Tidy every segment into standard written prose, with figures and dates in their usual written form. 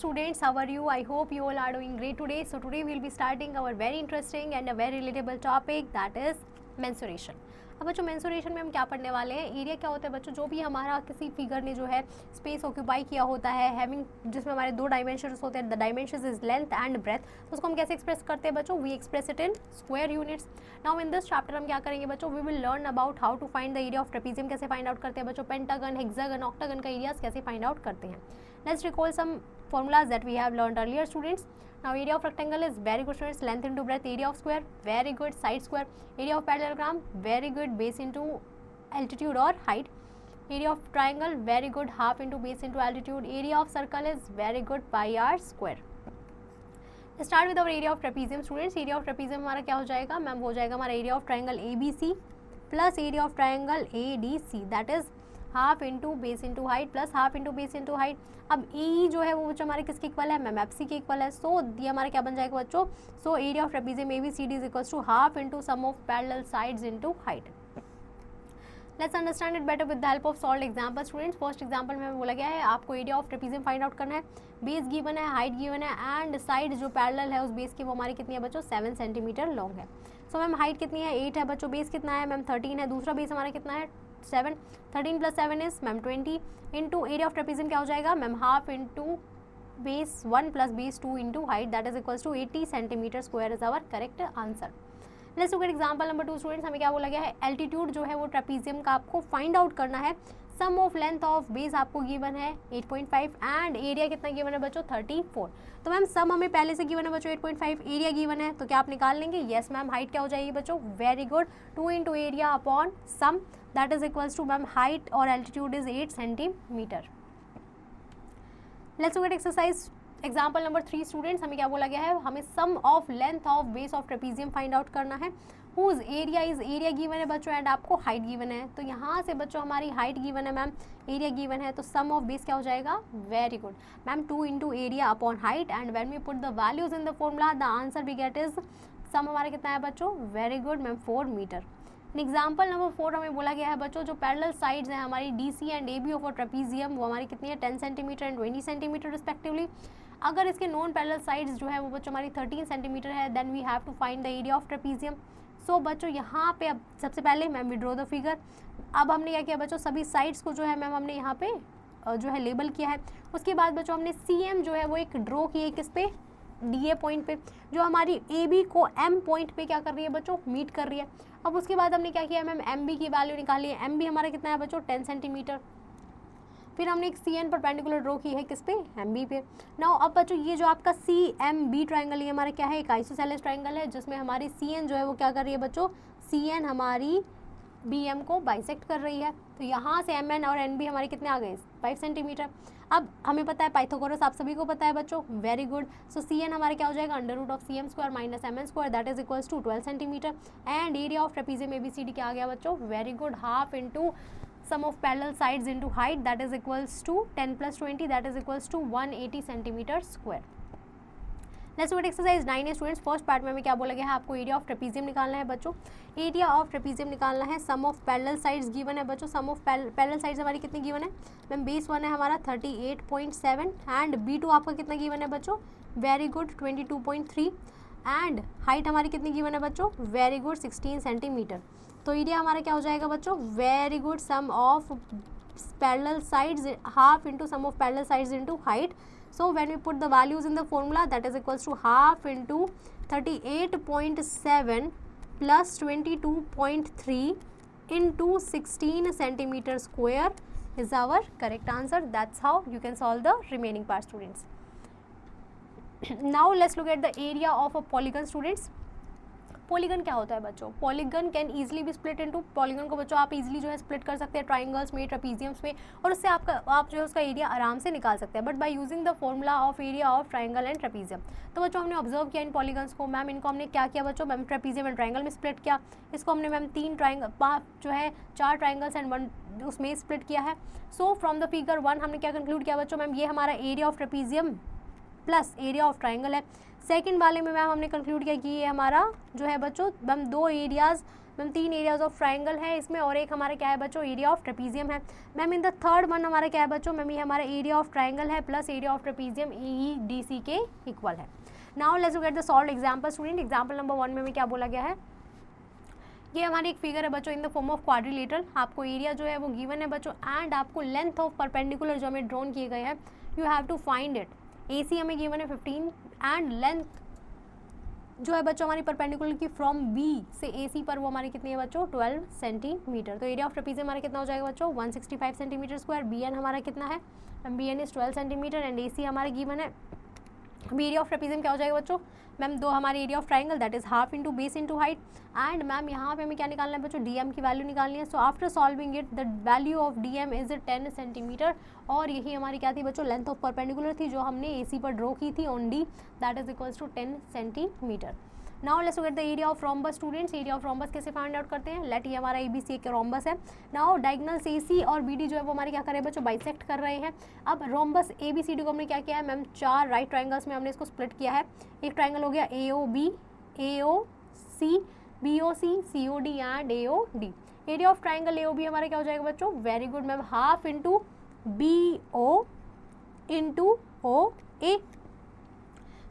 students, how are you? I hope you all are doing great today. So today we will be starting our very interesting and a very relatable topic, that is mensuration. अब बच्चों mensuration में हम क्या पढ़ने वाले हैं, area क्या होता है बच्चों, जो भी हमारा किसी फिगर ने जो है स्पेस ऑक्यूपाई किया होता है हैविंग, जिसमें हमारे दो डायमेंशंस होते हैं, the dimensions is length and breadth, तो उसको हम कैसे एक्सप्रेस करते हैं बच्चों, we express it in square units. Now in this chapter हम क्या करेंगे बच्चों, we will learn about how to find the area of trapezium, कैसे फाइंड आउट करते हैं बच्चों, पेंटागन, हेक्सागन, ऑक्टागन का एरियाज कैसे फाइंड आउट करते हैं. Let's recall some formulas that we have learned earlier, students. Now area of rectangle is very good, students, length into breadth. Area of square, very good, side square. Area of parallelogram, very good, base into altitude or height. Area of triangle, very good, half into base into altitude. Area of circle is very good, pi r square. Let's start with our area of trapezium, students. Area of trapezium हमारा क्या हो जाएगा ma'am, हो जाएगा हमारा area of triangle ABC plus area of triangle ADC, that is half into base into height plus half into base into height. अब ई जो है वो बच्चों हमारे किसके इक्वल है मैम, एफसी के इक्वल है. सो ये हमारा क्या बन जाएगा बच्चों, so area of trapezium ABCD is equals to half into sum of parallel sides into height. Let's understand it better with the help of solve example. Students first example में बोला गया है आपको area of trapezium find out करना है. Base given है, height given है and side जो पैरेलल है उस बेस की वो हमारी कितनी है बच्चों, 7 सेंटीमीटर लॉन्ग है. सो मैम हाइट कितनी है, 8 है बच्चों. बेस कितना है मैम, 13 है. दूसरा बेस हमारा कितना है, 7. 13 plus 7 is ma'am 20 into area of trapezium क्या हो जाएगा ma'am, half into base 1 plus base 2 into height, that is equals to 80 centimetre square is our correct answer. Let's look at example number 2. Students हमें क्या बोला गया है, altitude जो है वो ट्रेपीजियम का आपको फाइंड आउट करना है. सम ऑफ लेंथ ऑफ बेस आपको गिवन है 8.5 एंड एरिया कितना गिवन है बच्चों, 34. तो मैम सम हमें पहले से गिवन है बच्चों 8.5, एरिया गिवन है, तो क्या आप निकाल लेंगे, यस मैम. हाइट क्या हो जाएगी बच्चों, very good, 2 into area upon sum, that is equals to ma'am height और altitude is 8 centimetre. Let's look at exercise example number 3. Students हमें क्या बोला गया है, हमें sum of length of base of trapezium find out करना है. Whose area is, area given है बच्चों एंड आपको हाइट गिवन है. तो यहाँ से बच्चों हमारी हाइट गिवन है मैम, एरिया गिवन है, तो सम ऑफ बेस क्या हो जाएगा, very good ma'am, 2 into area upon height and when we put the values in the formula the answer we get is, sum हमारा कितना है बच्चों, very good ma'am 4 metre. Example number 4 हमें बोला गया है बच्चों जो पैरेलल साइड्स हैं हमारी DC and AB of trapezium वो हमारी कितनी है, 10 सेंटीमीटर एंड 20 सेंटीमीटर रिस्पेक्टिवली. अगर इसके नॉन पैरेलल साइड्स जो है वो बच्चों हमारी 13 सेंटीमीटर है, then we have to find the area of trapezium. So बच्चों यहाँ पे अब सबसे पहले ma'am we draw the figure. अब हमने क्या किया बच्चों, सभी साइड्स को जो है मैम हमने यहाँ पे जो है लेबल किया है. उसके बाद बच्चों हमने CM जो है वो एक ड्रॉ की है किस पे, DA पॉइंट पे, जो हमारी AB को M पॉइंट पे क्या कर रही है बच्चों, मीट कर रही है. अब उसके बाद हमने क्या किया मैम, MB की वैल्यू निकाली है. MB हमारा कितना है बच्चों, 10 सेंटीमीटर. फिर हमने एक CN परपेंडिकुलर ड्रॉ की है किस पे, MB पे. नाउ अब बच्चों ये जो आपका CMB ट्राइंगल ये हमारा क्या है, एक आइसोसेलेस ट्राइंगल है जिसमें हमारी CN जो है वो क्या कर रही है बच्चों, CN हमारी BM को बाइसेक्ट कर रही है. तो यहाँ से MN और NB हमारे कितने आ गए, 5 सेंटीमीटर. अब हमें पता है पाइथागोरस आप सभी को पता है बच्चों, वेरी गुड. सो CN हमारे क्या हो जाएगा, under root of CM square minus MN square, that is equals to 12 centimetre. And area of trapezium ABCD क्या आ गया बच्चों, very good, half into sum of parallel sides into height, that is equals to 10 plus 20, that is equals to 180 centimeter square. Let's do it exercise 9 है students. First part में हमें क्या बोला गया है, आपको एरिया ऑफ ट्रेपीजियम निकालना है बच्चों. एरिया ऑफ ट्रेपीजियम निकालना है. सम ऑफ पैरेलल साइड्स गिवन है बच्चों. सम ऑफ पैरेलल साइड्स हमारी कितनी गिवन है मैम, बेस 1 है हमारा 38.7 एंड B2 आपका कितना गिवन है बच्चों, वेरी गुड 22.3 एंड हाइट हमारी कितनी गिवन है बच्चों, वेरी गुड 16 सेंटीमीटर. तो एरिया हमारा क्या हो जाएगा बच्चों, very good, sum of parallel sides half into sum of parallel sides into height. So when we put the values in the formula, that is equals to half into 38.7 plus 22.3 into 16 centimeter square is our correct answer. That's how you can solve the remaining part, students. Now let's look at the area of a polygon, students. Polygon क्या होता है बच्चों, polygon can easily B split into, polygon को बच्चों आप easily जो है split कर सकते हैं ट्राइंगल्स में, ट्रेपीजियम्स में, और उससे आप जो है उसका एरिया आराम से निकाल सकते हैं, but by using the formula of area of triangle and trapezium. तो बच्चों हमने ऑब्जर्व किया इन पॉलीगन्स को. मैम इनको हमने क्या किया बच्चों, मैम ट्रेपीजियम एंड ट्राइंगल में स्प्लिट किया. इसको हमने मैम 4 ट्राइंगल्स एंड 1 उसमें स्प्लिट किया है. सो फ्रॉम द फिगर 1 हमने क्या कंक्लूड किया बच्चों, मैम ये हमारा area of trapezium plus area of triangle है. सेकंड वाले में मैम हमने कंक्लूड किया कि ये हमारा जो है बच्चों ma'am 2 areas ma'am 3 areas of triangle है इसमें और एक हमारा क्या है बच्चों एरिया ऑफ ट्रेपीजियम है। Ma'am in the third one हमारा क्या है बच्चों, मैम ये हमारा एरिया ऑफ ट्राइंगल है plus area of trapezium AEDC के इक्वल है। Now let's look at the solved example student. Example number 1 में क्या बोला गया है, ये हमारी एक फिगर है बच्चों in the form of quadrilateral. आपको एरिया जो है वो गिवन है बच्चों एंड आपको लेंथ ऑफ परपेंडिकुलर जो हमें ड्रॉन किए गए हैं you have to find it. AC हमें गिवन है 15 एंड लेंथ जो है बच्चों हमारी परपेंडिकुलर की फ्रॉम B से AC पर वो हमारी कितनी है बच्चों 12 सेंटीमीटर। तो एरिया ऑफ ट्रेपीजियम हमारा कितना हो जाएगा बच्चों 165 सेंटीमीटर स्क्वायर। BN हमारा कितना है, BN is 12 centimetre and AC हमारा गिवन है। एरिया ऑफ ट्रेपीजियम क्या हो जाएगा बच्चों, मैम दो हमारे area of triangle that is half into base into height and ma'am यहाँ पे हमें क्या निकालना है बच्चों DM की वैल्यू निकालनी है। So after solving it the value of DM is 10 centimetre और यही हमारी क्या थी बच्चों लेंथ ऑफ परपेंडिकुलर थी जो हमने AC पर ड्रॉ की थी on D that is equals to 10 centimetre. Now let's look at the area of rhombus students. Area of rhombus कैसे फाइंड आउट करते हैं, लेट ये हमारा ABC एक रोम्बस है। नाउ डायगोनल्स AC और BD जो है वो हमारे क्या कर रहे हैं बच्चों बाइसेक्ट कर रहे हैं। अब रोम्बस ABCD को हमने क्या किया है मैम 4 राइट ट्राइंगल्स में हमने इसको स्प्लिट किया है। एक ट्राइंगल हो गया AOB, AOC, BOC, COD and AOD। Area of triangle AOB हमारा क्या हो जाएगा बच्चों, very good ma'am half into BO into OA।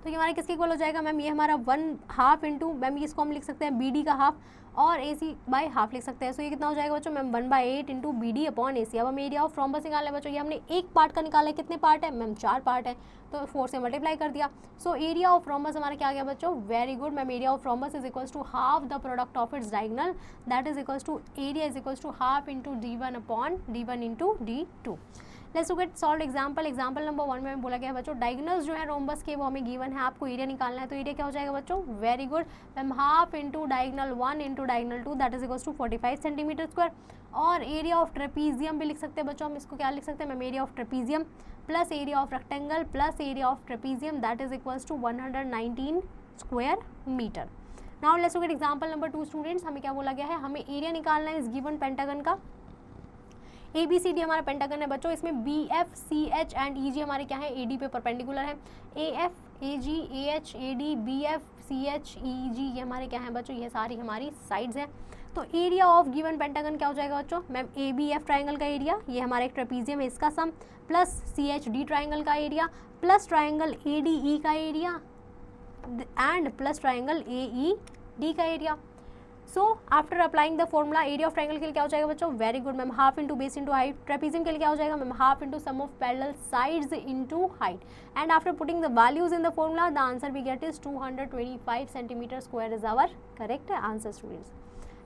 तो ये हमारे किसके इक्वल हो जाएगा मैम, ये हमारा 1/2 इंटू मैम इसको हम लिख सकते हैं BD का हाफ और AC बाय हाफ लिख सकते हैं। सो ये कितना हो जाएगा बच्चों ma'am 1/8 into BD upon AC। अब हम एरिया ऑफ रोम्बस निकालना है बच्चों, ये हमने एक पार्ट का निकाला है, कितने पार्ट है मैम 4 पार्ट है तो 4 से मल्टीप्लाई कर दिया। सो एरिया ऑफ रोम्बस हमारा क्या आ गया बच्चों, very good ma'am area of rhombus is equals to half the product of its diagonal that is equals to area is equals to half into D1 upon D1 into D2। Let's look at solved example. Example number 1 में बोला गया है बच्चों diagonals जो है rhombus के वो हमें गिवन है, आपको एरिया निकालना है। तो एरिया क्या हो जाएगा बच्चों, very good ma'am half into diagonal 1 into diagonal 2 that is equals to 45 centimetre square. और एरिया ऑफ ट्रेपीजियम भी लिख सकते हैं बच्चों, हम इसको क्या लिख सकते हैं ma'am area of trapezium plus area of rectangle plus area of trapezium that is equals to 119 square metre. Now let's look at example number 2 students. हमें क्या बोला गया है, हमें एरिया निकालना है इस गिवन पेंटागन का। ABCD हमारा पेंटागन है बच्चों, इसमें BF CH एंड EG हमारे क्या है AD पे परपेंडिकुलर है। AF AG AH AD BF CH EG ये हमारे क्या है बच्चों, ये सारी हमारी साइड्स हैं। तो एरिया ऑफ गिवन पेंटागन क्या हो जाएगा बच्चों, मैम ABF ट्राइंगल का एरिया, ये हमारा एक ट्रेपीजियम है इसका सम, प्लस CHD ट्राइंगल का एरिया प्लस ट्राइंगल ADE का area and plus triangle AED का area. So after applying the formula area of triangle के लिए क्या हो जाएगा बच्चों, very good ma'am half into base into height. Trapezium के लिए क्या हो जाएगा ma'am half into sum of parallel sides into height and after putting the values in the formula the answer we get is 225 centimetre square is our correct answer students.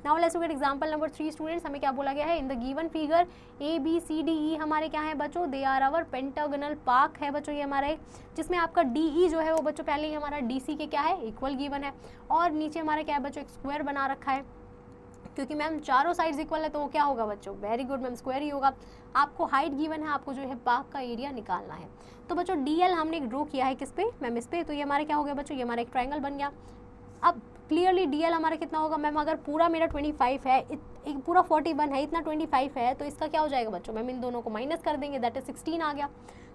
Now let's look at example number 3 students. हमें क्या बोला गया है, in the given figure ABCDE हमारे क्या है बच्चों, they are our pentagonal park है बच्चों, ये हमारा एक जिसमें आपका DE जो है वो बच्चों पहले ही हमारा DC के क्या है इक्वल गिवन है और नीचे हमारा क्या है बच्चों एक स्क्वायर बना रखा है क्योंकि मैम चारों साइड्स इक्वल है तो वो क्या होगा बच्चों, वेरी गुड मैम स्क्वायर ही होगा। आपको हाइट गिवन है, आपको जो है पार्क का एरिया निकालना है। तो बच्चों DL हमने ड्रॉ किया है किस पे मैम, इस पे। तो ये हमारा क्या हो गया बच्चों, ये हमारा एक ट्राइंगल बन गया। अब क्लियरली DL हमारा कितना होगा मैम, अगर पूरा मेरा 25 है, एक पूरा 41 है, इतना 25 है तो इसका क्या हो जाएगा बच्चों, मैम इन दोनों को माइनस कर देंगे दैट इज 16 आ गया।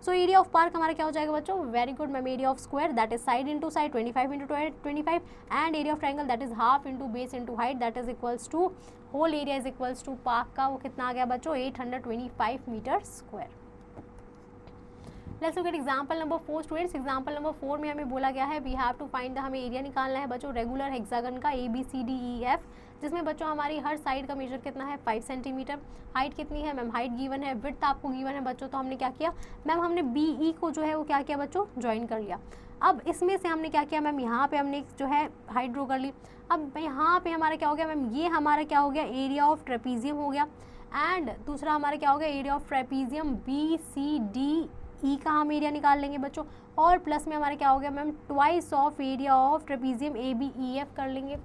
सो एरिया ऑफ पार्क हमारा क्या हो जाएगा बच्चों, very good ma'am area of square that is side into side 25 into 25 and area of triangle that is half into base into height that is equals to whole area is equals to park का वो कितना आ गया बच्चों 825 metre square. Let's look at example number 4 students. Example number 4 में हमें बोला गया है we have to find the, हमें एरिया निकालना है बच्चों रेगुलर हेक्सागन का ABCDEF जिसमें बच्चों हमारी हर साइड का मेजर कितना है 5 सेंटीमीटर। हाइट कितनी है मैम, हाइट गिवन है, विड्थ आपको गिवन है बच्चों। तो हमने क्या किया मैम, हमने BE को जो है वो क्या किया बच्चों ज्वाइन कर लिया। अब इसमें से हमने क्या किया मैम, यहाँ पे हमने जो है हाइट ड्रॉ कर ली। अब यहाँ पे हमारा क्या हो गया मैम, ये हमारा क्या हो गया एरिया ऑफ ट्रेपीजियम हो गया एंड दूसरा हमारा क्या हो गया एरिया ऑफ ट्रेपीजियम BCDE का हम एरिया निकाल लेंगे बच्चों और प्लस में हमारे क्या हो गया ma'am twice of area of trapezium ABEF कर लेंगे।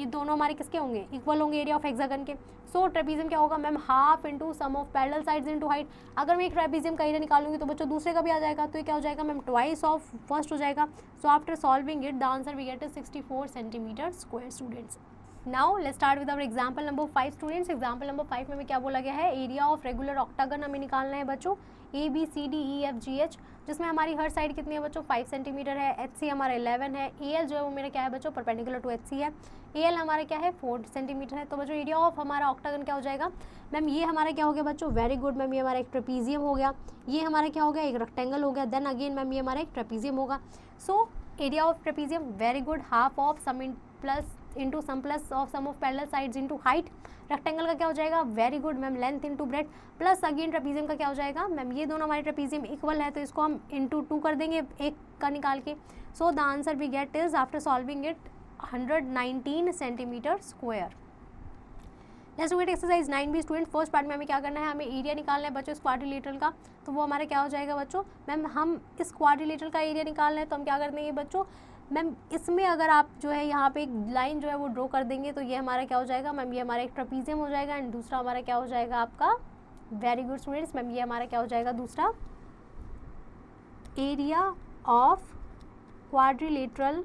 ये दोनों हमारे किसके होंगे, इक्वल होंगे एरिया ऑफ हेक्सागन के। सो ट्रेपीजियम क्या होगा ma'am, half into sum of parallel sides into height. अगर मैं एक ट्रेपीजियम का एरिया निकालूंगी तो बच्चों दूसरे का भी आ जाएगा, तो ये क्या हो जाएगा मैम ट्वाइस ऑफ फर्स्ट हो जाएगा। So after solving it the answer we get is 64 centimetre square students. Now let's start with our example number 5 students. Example number 5 में हमें क्या बोला गया है, एरिया ऑफ रेगुलर ऑक्टागन हमें निकालना है बच्चों, ABCDEFGH, जिसमें हमारी हर साइड कितनी है बच्चों 5 सेंटीमीटर है, HC हमारा 11 है, AL जो है वो मेरा क्या है बच्चों परपेंडिकुलर टू HC है, AL हमारा क्या है 4 सेंटीमीटर है। तो बच्चों एरिया ऑफ हमारा ऑक्टागन क्या हो जाएगा मैम, ये हमारा क्या हो गया बच्चों, वेरी गुड मैम, ये हमारा एक ट्रेपीजियम हो गया, ये हमारा क्या हो गया एक रेक्टेंगल हो गया, देन अगेन मैम ये हमारा एक ट्रेपीजियम होगा। So area of trapezium very good, half of sum plus into sum plus of sum of parallel sides into height. Rectangle का क्या हो जाएगा, very good ma'am, length into breadth, plus again trapezium का क्या हो जाएगा ma'am, ये दोनों हमारे ट्रेपीजियम इक्वल है तो इसको हम इंटू 2 कर देंगे एक का निकाल के। So the answer we get is after solving it 119 centimetre square. Let's do it exercise 9B student. First part में हमें क्या करना है, हमें एरिया निकालना है बच्चों इस क्वाड्रिलेटरल का, तो वो हमारा क्या हो जाएगा बच्चों मैम, हम इस क्वाड्रिलेटरल का एरिया निकालना है तो हम क्या कर देंगे बच्चों मैम, इसमें अगर आप जो है यहाँ पे एक लाइन जो है वो ड्रॉ कर देंगे तो ये हमारा क्या हो जाएगा मैम, ये हमारा एक ट्रेपीजियम हो जाएगा एंड दूसरा हमारा क्या हो जाएगा आपका, वेरी गुड स्टूडेंट्स मैम, ये हमारा क्या हो जाएगा दूसरा area of quadrilateral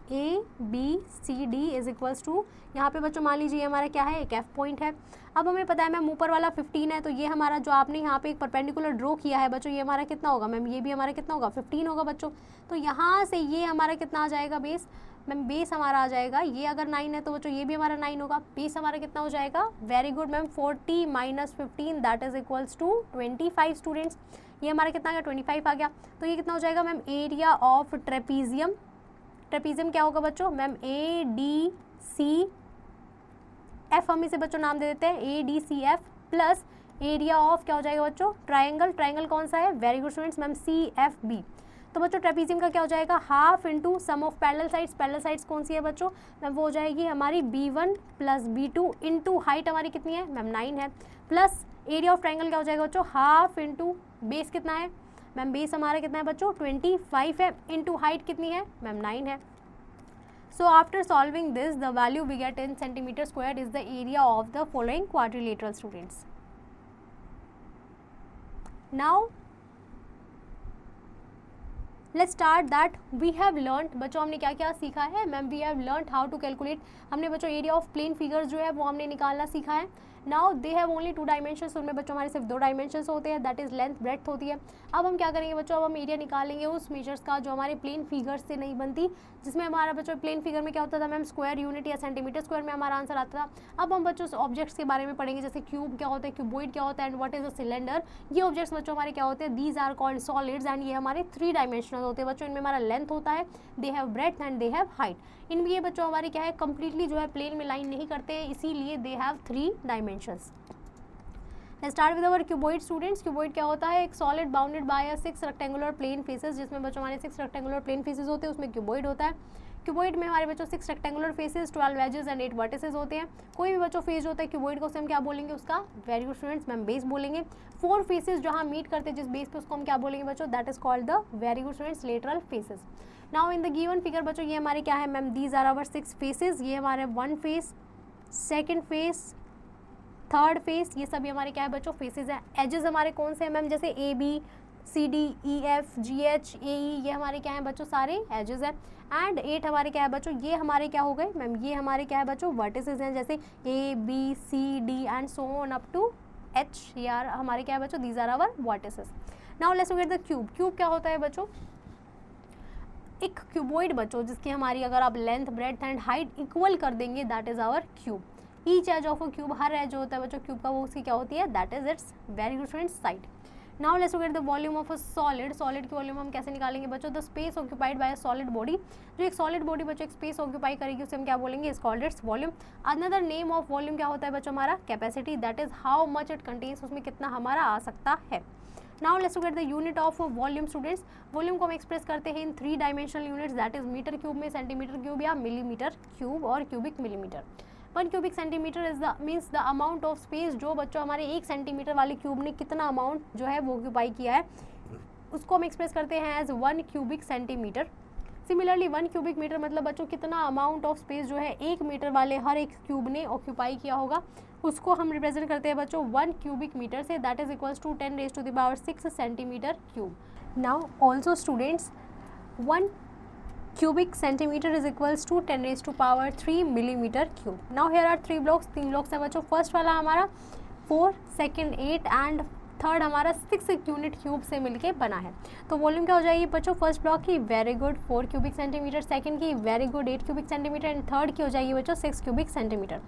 ABCD is equals to, यहाँ पे बच्चों मान लीजिए हमारा क्या है एक F पॉइंट है। अब हमें पता है मैम ऊपर वाला 15 है, तो ये हमारा जो आपने यहाँ पे एक परपेंडिकुलर ड्रॉ किया है बच्चों, ये हमारा कितना होगा मैम, ये भी हमारा कितना होगा 15 होगा बच्चों। तो यहाँ से ये हमारा कितना आ जाएगा बेस मैम, बेस हमारा आ जाएगा, ये अगर 9 है तो बच्चों ये भी हमारा 9 होगा, बेस हमारा कितना हो जाएगा, very good ma'am 40 minus 15 that is equals to 25 students. ये हमारा कितना आ गया 25 आ गया, तो ये कितना हो जाएगा ma'am, area of trapezium, trapezium क्या होगा बच्चों मैम ADCF, हम इसे बच्चों नाम दे देते हैं ADCF, प्लस एरिया ऑफ क्या हो जाएगा बच्चों ट्रायंगल, ट्रायंगल कौन सा है, very good students ma'am CFB। तो बच्चों ट्रेपीजियम का क्या हो जाएगा half into sum of parallel sides, parallel sides कौन सी है बच्चों मैम, वो हो जाएगी हमारी B1 plus B2 into height हमारी कितनी है मैम 9 है, प्लस एरिया ऑफ ट्रायंगल क्या हो जाएगा बच्चों हाफ इंटू बेस कितना है मैम, बेस हमारा कितना है बच्चों 25 है, इंटू हाइट कितनी है मैम 9 है। So after solving this the value we get in centimetre square is the area of the following quadrilateral students. Now let's start that we have learned, बच्चों हमने क्या क्या सीखा है ma'am, we have learned how to calculate, हमने बच्चों area of plane figures जो है वो हमने निकालना सीखा है। Now they have only 2 dimensions, उनमें बच्चों हमारे सिर्फ 2 डायमेंशंस होते हैं, दैट इज लेंथ ब्रेड्थ होती है। अब हम क्या करेंगे बच्चों, अब हम एरिया निकालेंगे उस मेजर्स का जो हमारे प्लेन फिगर्स से नहीं बनती, जिसमें हमारा बच्चों प्लेन फिगर में क्या होता था मैम, स्क्वायर यूनिट या सेंटीमीटर स्क्वायर में हमारा आंसर आता था। अब हम बच्चों ऑब्जेक्ट्स के बारे में पढ़ेंगे, जैसे क्यूब क्या होता है, क्यूबॉइड क्या होता है and what is a cylinder. ये ऑब्जेक्ट्स बच्चों हमारे क्या होते हैं, these are called solids and ये हमारे 3 डायमेंशनल होते हैं बच्चों, इनमें हमारा लेंथ होता है, they have breadth and they have height. इनमें ये बच्चों हमारे क्या है कंप्लीटली जो है प्लेन में लाइन नहीं करते हैं, इसीलिए they have 3 dimensions. Let's start with our cuboid students. Cuboid क्या होता है, एक solid bounded by 6 rectangular plane faces, जिसमें बच्चों हमारे 6 रेक्टेंगुलर प्लेन फेसेस होते हैं, उसमें क्यूबॉइड होता है। क्यूबॉइड में हमारे बच्चों 6 rectangular faces, 12 edges and 8 vertices होते हैं। कोई भी बच्चों फेस होता है क्यूबॉइड को, उसे हम क्या बोलेंगे, उसका very good students ma'am base बोलेंगे। 4 फेसेस जहाँ मीट करते हैं जिस बेस पे, उसको हम क्या बोलेंगे बच्चों, that is called the very good students lateral faces. Now in the given figure बच्चों ये हमारे क्या है ma'am, these are our 6 faces, ये हमारे 1 face, 2nd face, 3rd face, ये सभी हमारे क्या है बच्चों फेसेस हैं। एजेस हमारे कौन से हैं मैम, जैसे ABCDEFGHAE, ये हमारे क्या है बच्चों सारे एजेस हैं। एंड 8 हमारे क्या है बच्चों, ये हमारे क्या हो गए मैम, ये हमारे क्या है बच्चों वर्टिसेस हैं, जैसे ABCD and so on up to H, यार हमारे क्या है बच्चों, these are our vertices. Now let's look at the cube. Cube क्या होता है बच्चों, एक क्यूबॉइड बच्चों जिसकी हमारी अगर आप length breadth and height equal कर देंगे, that is our cube. Each edge of a cube, हर एज जो होता है बच्चों क्यूब का वो उसकी क्या होती है, that is it's very good friends side. Now let's look at the volume of a solid. Solid की वॉल्यूम हम कैसे निकालेंगे बच्चों, the space occupied by a solid body, जो एक सॉलिड बॉडी बच्चों एक स्पेस ऑक्यूपाई करेगी उसे हम क्या बोलेंगे, is called its volume. Another name of volume क्या होता है बच्चों हमारा, capacity, that is how much it contains, उसमें कितना हमारा आ सकता है। Now let's look at the unit of volume students. Volume को हम एक्सप्रेस करते हैं in 3 dimensional units, that is metre cube में, सेंटीमीटर क्यूब या मिलीमीटर क्यूब और cubic millimetre. 1 cubic centimetre is the means the amount of space, जो बच्चों हमारे 1 सेंटीमीटर वाले क्यूब ने कितना अमाउंट जो है वो ऑक्यूपाई किया है, उसको हम एक्सप्रेस करते हैं as 1 cubic centimetre. Similarly 1 cubic metre मतलब बच्चों कितना अमाउंट ऑफ स्पेस जो है 1 मीटर वाले हर एक क्यूब ने ऑक्यूपाई किया होगा, उसको हम रिप्रेजेंट करते हैं बच्चों 1 क्यूबिक मीटर से, that is equals to 10⁻⁶ centimetre cube. Now also students 1 cubic centimeter is equals to 10 raised to power 3 millimeter cube. Now here are 3 blocks, 3 blocks है बच्चों. फर्स्ट वाला हमारा 4, सेकेंड 8 एंड थर्ड हमारा 6 unit cube से मिलके बना है. तो वॉल्यूम क्या हो जाएगी बच्चों? फर्स्ट ब्लॉक की very good 4 cubic centimetre, second की very good 8 cubic centimetre and third की हो जाएगी बच्चों 6 cubic centimetre.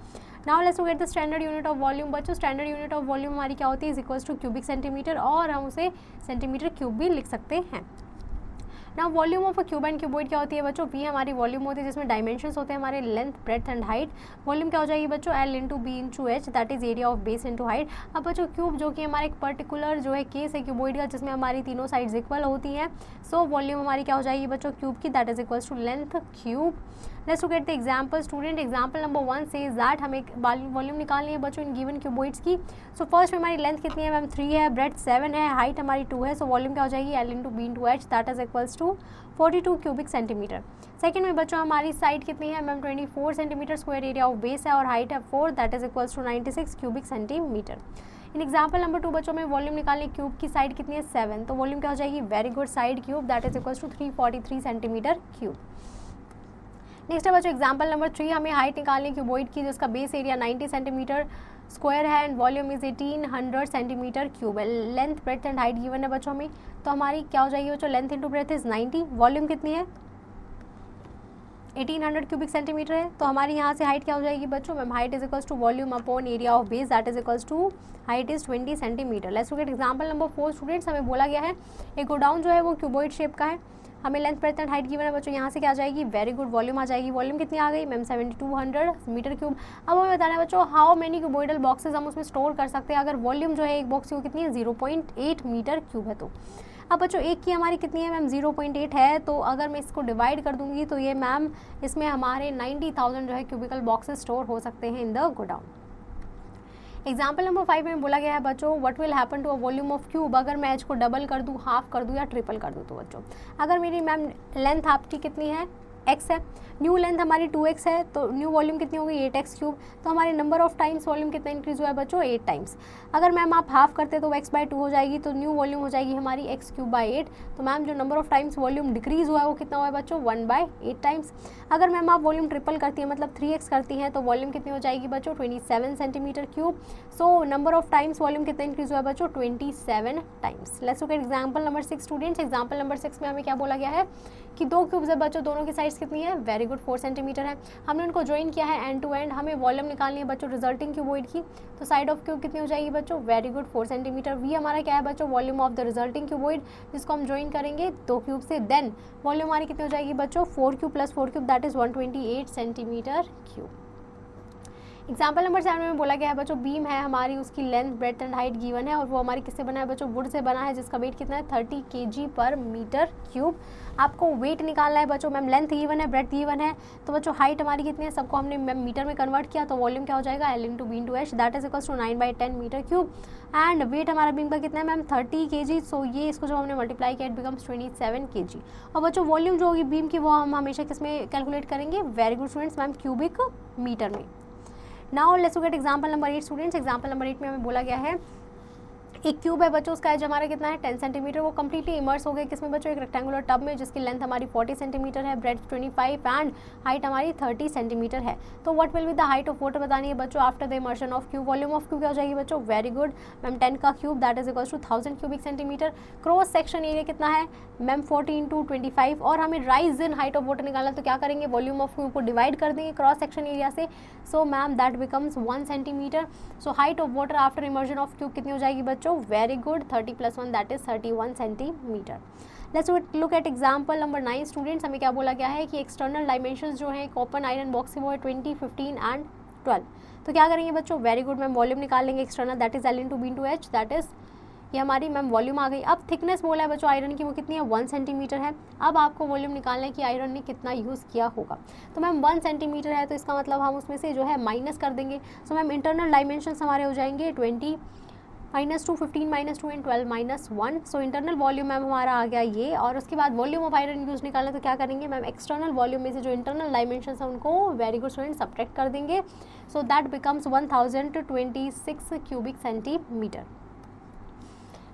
Now let's get the standard unit of volume बच्चों. स्टैंडर्ड यूनिट ऑफ वॉल्यूम हमारी क्या होती है? Is equals to cubic centimetre और हम उसे सेंटीमीटर क्यूब भी लिख सकते हैं. ना volume of a cube and cuboid क्या होती है बच्चों? वी हमारी वॉल्यूम होती है जिसमें डायमेंशंस होते हैं हमारे length, breadth and height. Volume क्या हो जाएगी बच्चों? L into B into H, that is area of base into height. अब बच्चों क्यूब जो कि हमारा एक पर्टिकुलर जो है केस है क्यूबॉइड का जिसमें हमारी तीनों साइड्स इक्वल होती हैं. सो वॉल्यूम हमारी क्या हो जाएगी बच्चों क्यूब की? That is equals to length cube. Let's look at the example student. Example number 1 says that हमें वॉल्यूम निकालनी है बच्चों इन गिवन क्यूबॉइड्स की. सो फर्स्ट में हमारी लेंथ कितनी है मैम? 3 है, ब्रेड्थ 7 है, हाइट हमारी 2 है. सो वॉल्यूम क्या हो जाएगी? L into B into H, that is equals to 42 cubic centimetre. Second में बच्चों हमारी साइड कितनी है ma'am? 24 centimetre square area of base है और हाइट है 4, that is equals to 96 cubic centimetre. In example number 2 बच्चों में वॉल्यूम निकालने क्यूब की साइड कितनी है? 7. तो वॉल्यूम क्या हो जाएगी? Very good side cube, that is equals to 343 centimetre cube. Next है बच्चों एग्जाम्पल नंबर 3. हमें हाइट निकालनी क्यूबॉइड की जिसका बेस एरिया 90 सेंटीमीटर स्क्वायर है and volume is 1800 centimetre cube है. Length, breadth and height given है बच्चों हमें. तो हमारी क्या हो जाएगी बच्चों? Length into breadth is 90, volume कितनी है? 1800 क्यूबिक सेंटीमीटर है. तो हमारी यहाँ से हाइट क्या हो जाएगी बच्चों? Ma'am height is equals to volume upon area of base, that is equals to height is 20 centimetre. Let's look at example number 4 students. हमें बोला गया है एक गोडाउन जो है वो क्यूबॉइड शेप का है. हमें length, breadth and height given है बच्चों. यहाँ से क्या आ जाएगी? वेरी गुड वॉल्यूम आ जाएगी. वॉल्यूम कितनी आ गई मैम? 7200 metre cube. अब हमें बताना है बच्चों हाउ मेनी क्यूबॉइडल बॉक्सेस हम उसमें स्टोर कर सकते हैं अगर वॉल्यूम जो है एक बॉक्स की कितनी है? 0.8 मीटर क्यूब है. तो अब बच्चों एक की हमारी कितनी है मैम? 0.8 है. तो अगर मैं इसको डिवाइड कर दूंगी तो ये मैम इसमें हमारे 90,000 जो है क्यूबिकल बॉक्सेस स्टोर हो सकते हैं in the godown. Example number 5 में बोला गया है बच्चों what will happen to a volume of cube अगर मैं इसको डबल कर दूं, हाफ कर दूं या ट्रिपल कर दूं. तो बच्चों अगर मेरी मैम लेंथ आपकी कितनी है? x है, न्यू लेंथ हमारी 2x है, तो न्यू वॉल्यूम कितनी होगी? 8x cube. तो हमारे नंबर ऑफ टाइम्स वॉल्यूम कितना इंक्रीज हुआ है बच्चों? 8 टाइम्स. अगर मैम आप हाफ करते तो x/2 हो जाएगी, तो न्यू वॉल्यूम हो जाएगी हमारी x क्यूब बाई 8. तो मैम जो number of times volume decrease हुआ है वो कितना हुआ है बच्चों? 1/8 टाइम्स. अगर मैम आप वॉल्यूम ट्रिपल करती हैं मतलब 3x करती हैं तो वॉल्यूम कितनी हो जाएगी बच्चों? 27 centimetre cube. So number of times volume कितना इंक्रीज हुआ है बच्चों? 27 times. Let's look at example number 6 students. Example number 6 में हमें क्या बोला गया है कि 2 क्यूब्स है बच्चों, दोनों की साइड्स कितनी है? वेरी गुड 4 सेंटीमीटर है. हमने उनको ज्वाइन किया है एंड टू एंड. हमें वॉल्यूम निकालनी है बच्चों रिजल्टिंग क्यूबॉइड की. तो साइड ऑफ क्यूब कितनी हो जाएगी बच्चों? Very good 4 centimetre. वी हमारा क्या है बच्चों? Volume of the resulting cuboid जिसको हम ज्वाइन करेंगे 2 क्यूब से. देन वॉल्यूम हमारी कितनी हो जाएगी बच्चों? 4 cube plus 4 cube that is 128 centimetre cube. Example number 7 में बोला गया है बच्चों बीम है हमारी, उसकी length, breadth and height given है और वो हमारी किससे बना है बच्चों? वुड से बना है जिसका वेट कितना है? 30 kg पर मीटर क्यूब. आपको वेट निकालना है बच्चों. मैम लेंथ गिवन है, ब्रेड्थ गिवन है, तो बच्चों हाइट हमारी कितनी है? सबको हमने मैम मीटर में कन्वर्ट किया तो वॉल्यूम क्या हो जाएगा? L into B into H, that is equals to 9/10 metre cube. And weight हमारा बीम का कितना है मैम? 30 kg. सो ये इसको जो हमने मल्टीप्लाई किया इट बिकम्स 27 kg. और बच्चों वॉल्यूम जो होगी बीम की वो हम हमेशा किस में कैलकुलेट करेंगे? Very good students ma'am cubic metre में. Now let's look at example number 8 students. Example number 8 में हमें बोला गया है एक क्यूब है बच्चों, उसका एज हमारा कितना है? 10 सेंटीमीटर. वो कंप्लीटली इमर्स हो गए किसमें बच्चों? एक रेक्टेंगुलर टब में जिसकी लेंथ हमारी 40 सेंटीमीटर है, ब्रेड्थ 25 एंड हाइट हमारी 30 सेंटीमीटर है. तो what will be the height of water बतानी है बच्चों after the immersion of cube. Volume of cube क्या हो जाएगी बच्चों? वेरी गुड मैम 10 का cube that is equals to 1000 cubic centimetre. Cross section area कितना है मैम? 40 इंटू 25. और हमें rise in height of water निकालना तो क्या करेंगे? वॉल्यूम ऑफ क्यूब को डिवाइड कर देंगे क्रॉस सेक्शन एरिया से. So ma'am that becomes 1 centimetre. So height of water after immersion of cube कितनी हो जाएगी बच्चों? Very good 30 + 1 that is 31 centimetre. Let's look at example number 9 students. हमें क्या बोला गया है कि एक्सटर्नल डायमेंशंस जो है एक ओपन आयरन बॉक्स से वो है 20, 15 एंड 12. तो क्या करेंगे बच्चों? वेरी गुड मैम वॉल्यूम निकाल लेंगे external that is L into B into H, that is ये हमारी मैम वॉल्यूम आ गई. अब थिकनेस बोला है बच्चों आयरन की वो कितनी है? 1 सेंटीमीटर है. अब आपको वॉल्यूम निकालना है कि आयरन ने कितना यूज़ किया होगा. तो मैम 1 सेंटीमीटर है तो इसका मतलब हम उसमें से जो है माइनस कर देंगे. सो मैम इंटरनल डायमेंशंस हमारे हो जाएंगे 20 -2, 15 -2 and 12 -1. So internal volume ma'am हमारा आ गया ये. और उसके बाद वॉल्यूम ऑफ आयरन यूज़ निकालना तो क्या करेंगे मैम? एक्सटर्नल वॉल्यूम में से जो इंटरनल डायमेंशंस हैं उनको वेरी गुड स्टूडेंट सब्ट्रैक्ट कर देंगे. So that becomes 1026 cubic centimetre.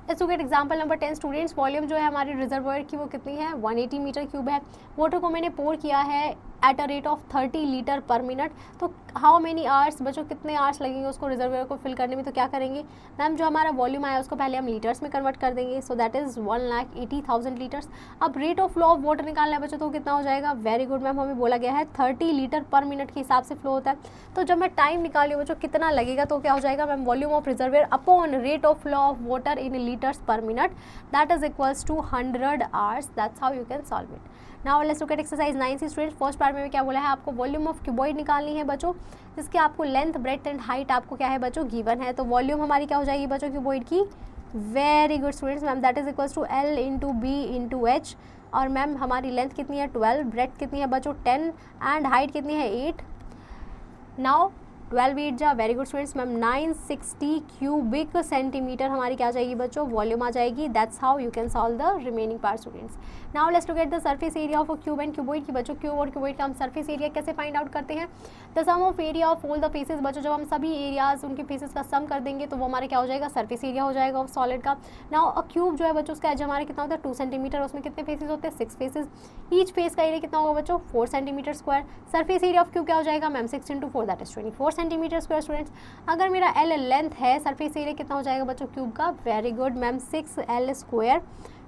Let's look at example number 10 students. Volume जो है हमारी रिजर्वोयर की वो कितनी है, 180 मीटर क्यूब है। वाटर को मैंने पोर किया है at a rate of 30 litre पर मिनट। तो हाउ मेनी आवर्स, बच्चों कितने आवर्स लगेंगे उसको रिजर्वोयर को फिल करने में। तो क्या करेंगे मैम, जो हमारा वॉल्यूम आया उसको पहले हम लीटर्स में कन्वर्ट कर देंगे। So that is 1,80,000 litres. अब rate of flow of water निकालना है बच्चों, तो कितना हो जाएगा, वेरी गुड मैम, हमें बोला गया है 30 लीटर पर मिनट के हिसाब से फ्लो होता है। तो जब मैं टाइम निकाली बच्चों कितना लगेगा, तो क्या हो जाएगा ma'am, volume of reservoir upon rate of flow of water in litres per minute, that is equals to 100 hours. That's how you can solve it. Now let's look at exercise 9C students. First part में क्या बोला है, आपको volume of cuboid निकालनी है बच्चों, जिसकी आपको लेंथ, ब्रेड्थ एंड हाइट आपको क्या है बच्चों, गिवन है। तो वॉल्यूम हमारी क्या हो जाएगी बच्चों क्यूबॉइड की, very good students ma'am, that is equals to L into B into H. और मैम हमारी लेंथ कितनी है 12, ब्रेड्थ कितनी है बच्चों 10 एंड हाइट कितनी है 8। नाउ 12 8 जा, very good students ma'am, 960 cubic centimetre हमारी क्या आ जाएगी बच्चों, वॉल्यूम आ जाएगी। That's how you can solve the remaining part students. Now let's look at the surface area of cube and cuboid की बच्चों, क्यूब और क्यूबॉइड का हम सरफेस एरिया कैसे फाइंड आउट करते हैं, the sum of area of all the faces बच्चों, जब हम सभी एरियाज उनके फेसेस का सम कर देंगे तो वो हमारे क्या हो जाएगा, सरफेस एरिया हो जाएगा ऑफ सॉलिड का। नाउ अ क्यूब जो है बच्चों उसका एज हमारे कितना होता है 2 सेंटीमीटर, उसमें कितने फेसेस होते हैं 6 फेसेस, ईच फेस का एरिया कितना होगा बच्चों 4 centimetre square. Surface area of cube क्या हो जाएगा ma'am 6 into 4 that is 24 centimetre square. Students अगर मेरा L लेंथ है, सरफेस एरिया कितना हो जाएगा बच्चों क्यूब का, very good ma'am 6L square.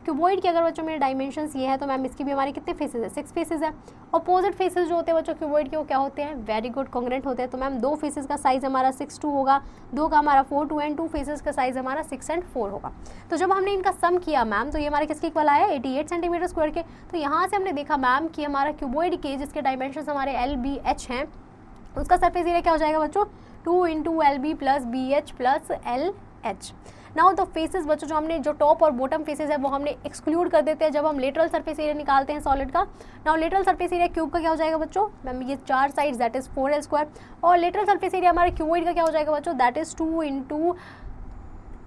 Cuboid के अगर बच्चों मेरे डायमेंशंस ये है तो मैम इसकी भी हमारी कितने फेसेस है 6 फेसेस है। अपोजिट फेसेस जो होते हैं बच्चों क्यूबॉइड के वो क्या होते हैं, वेरी गुड कॉन्ग्रुएंट होते हैं। तो मैम 2 फेसेस का साइज हमारा 6 2 होगा, 2 का हमारा 4 2 एंड 2 फेसेस का साइज हमारा 6 एंड 4 होगा। तो जब हमने इनका सम किया मैम तो ये हमारे किसके इक्वल आया 88 सेंटीमीटर स्क्वायर के। तो यहाँ से हमने देखा मैम कि हमारा क्यूबॉइड के जिसके डायमेंशंस हमारे LBH हैं उसका सरफेस एरिया क्या हो जाएगा बच्चों 2 into LB plus BH plus LH। Now the faces बच्चों जो हमने जो टॉप और बॉटम फेसेस है वो हमने एक्सक्लूड कर देते हैं जब हम लेटरल सरफेस एरिया निकालते हैं सॉलिड का। Now lateral surface area cube का क्या हो जाएगा बच्चों मैम, ये 4 sides that is 4L square, और लेटरल सरफेस एरिया हमारे क्यूबॉइड का क्या हो जाएगा बच्चों, that is 2 into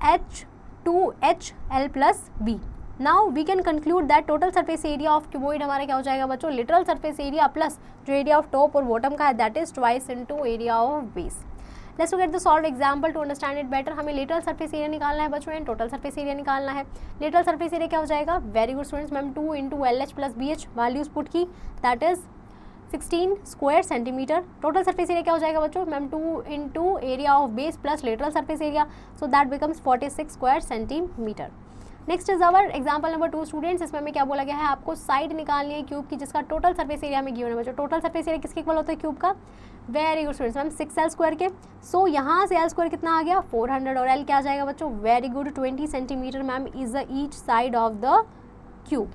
H2HL plus B। Now we can conclude that total surface area of cuboid हमारा क्या हो जाएगा बच्चों, लिटरल सरफेस एरिया प्लस जो एरिया ऑफ टॉप और बॉटम का है that is twice into area of base. Let's look at the solve example to understand it better. हमें लिटरल सरफेस एरिया निकालना है बच्चों एंड टोटल सरफेस एरिया निकालना है। लिटरल सरफेस एरिया क्या हो जाएगा, very good students ma'am 2 into LH plus BH, values put की that is 16 square centimetre. Total surface area क्या हो जाएगा बच्चों ma'am 2 into area of base plus lateral surface area, so that becomes 46 square centimetre. Next is our example number 2 students. इसमें हमें क्या बोला गया है, आपको साइड निकालनी है क्यूब की जिसका टोटल सरफेस एरिया में गिवन है बच्चों। टोटल सरफेस एरिया किसके इक्वल होता है क्यूब का, very good students ma'am 6L square के। सो यहाँ से L स्क्वायर कितना आ गया 400 और L क्या आ जाएगा बच्चों, very good 20 centimetre ma'am is the each side of the cube.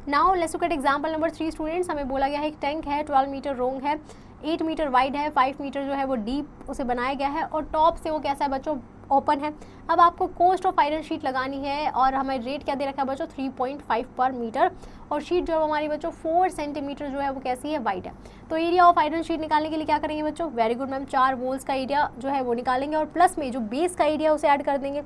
Now let's look at example number 3 students. हमें बोला गया है एक टैंक है 12 मीटर लॉन्ग है, 8 मीटर वाइड है, 5 मीटर जो है वो डीप उसे बनाया गया है और टॉप से वो कैसा है बच्चों ओपन है। अब आपको कॉस्ट ऑफ आयरन शीट लगानी है और हमें रेट क्या दे रखा है बच्चों 3.5 पर मीटर, और शीट जो है हमारी बच्चों 4 सेंटीमीटर जो है वो कैसी है वाइड है। तो एरिया ऑफ आयरन शीट निकालने के लिए क्या करेंगे बच्चों, वेरी गुड मैम 4 वॉल्स का एरिया जो है वो निकालेंगे और प्लस में जो बेस का एरिया उसे ऐड कर देंगे।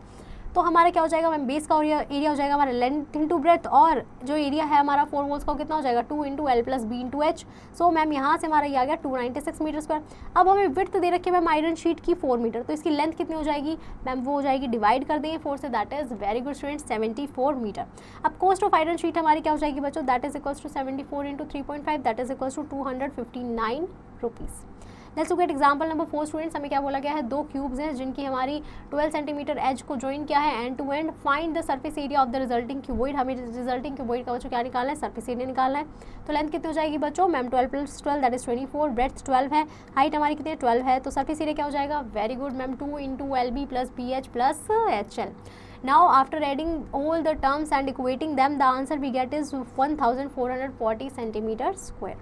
तो हमारा क्या हो जाएगा मैम, बेस का एरिया हो जाएगा हमारा लेंथ इंटू ब्रेथ, और जो एरिया है हमारा 4 वॉल्स का कितना हो जाएगा 2 into L plus B into H। So ma'am यहाँ से हमारा ये आ गया 296 मीटर स्क्वायर। अब हमें विड्थ दे रखी है मैम आयरन शीट की 4 मीटर, तो इसकी लेंथ कितनी हो जाएगी मैम, वो हो जाएगी डिवाइड कर देंगे 4 से, that is very good student 74 metre. अब कॉस्ट ऑफ आयरन शीट हमारी क्या हो जाएगी बच्चों, that is equals to 74 into 3.5 that is equals to 259 rupees. Let's look at example number 4 students. हमें क्या बोला गया है, 2 क्यूब्स हैं जिनकी हमारी 12 सेंटीमीटर एज को ज्वाइन किया है end to end. Find the surface area of the resulting cuboid. हमें रिजल्टिंग क्यूबॉइड का बच्चों क्या निकालना है, सरफेस एरिया निकालना है। तो लेंथ कितनी हो जाएगी बच्चों ma'am 12 plus 12 that is 24, breadth 12 है, हाइट हमारी कितनी है 12 है, तो सरफेस एरिया क्या हो जाएगा, very good ma'am 2 into LB plus BH plus HL। Now after adding all the terms and equating them, the answer we get is 1440 centimeter square.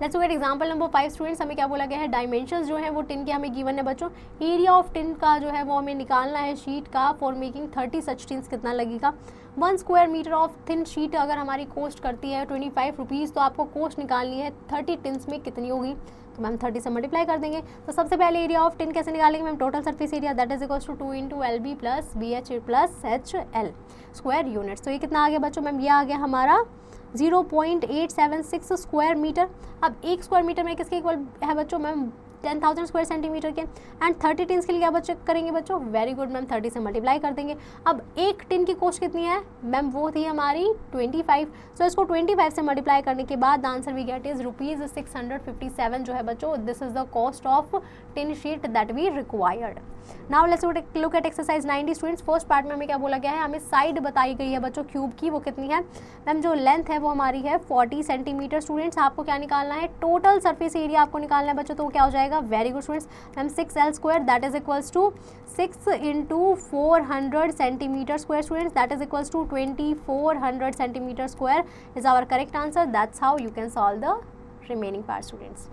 Let's look at example number 5 students. हमें क्या बोला गया है, dimensions जो है वो tin के हमें गिवन है बच्चों। एरिया ऑफ टिन का जो है वो हमें निकालना है शीट का फॉर मेकिंग 30 सच टिन्स कितना लगेगा। 1 square metre of thin sheet अगर हमारी कॉस्ट करती है 25 रुपीज़, तो आपको कॉस्ट निकालनी है 30 टिन्स में कितनी होगी, तो मैम 30 से मल्टीप्लाई कर देंगे। तो सबसे पहले एरिया ऑफ टिन कैसे निकालेंगे ma'am, total surface area that is equals to 2 into LB plus BH plus HL square units. तो ये कितना आ गया बच्चों मैम, ये आ गया हमारा 0.876 स्क्वायर मीटर। अब 1 स्क्वायर मीटर में किसके इक्वल है बच्चों मैम, 10,000 स्क्वायर सेंटीमीटर के। एंड 30 टिन्स के लिए क्या बच्चे करेंगे बच्चों, वेरी गुड मैम, 30 से मल्टीप्लाई कर देंगे। अब एक टिन की कॉस्ट कितनी है मैम, वो थी हमारी 25। सो इसको 25 से मल्टीप्लाई करने के बाद the answer we get is ₹657 जो है बच्चों, this is the cost of tin sheet that we required. Now let's look at exercise 90 students. First part में हमें क्या बोला गया है, हमें साइड बताई गई है बच्चों क्यूब की, वो कितनी है मैम, जो लेंथ है वो हमारी है 40 सेंटीमीटर। स्टूडेंट्स आपको क्या निकालना है, टोटल सरफेस एरिया आपको निकालना है बच्चों, तो क्या हो जाएगा, very good students ma'am, 6L² that is equals to 6 × 400 centimetre square students, that is equals to 2400 centimetre square is our correct answer. That's how you can solve the remaining part students.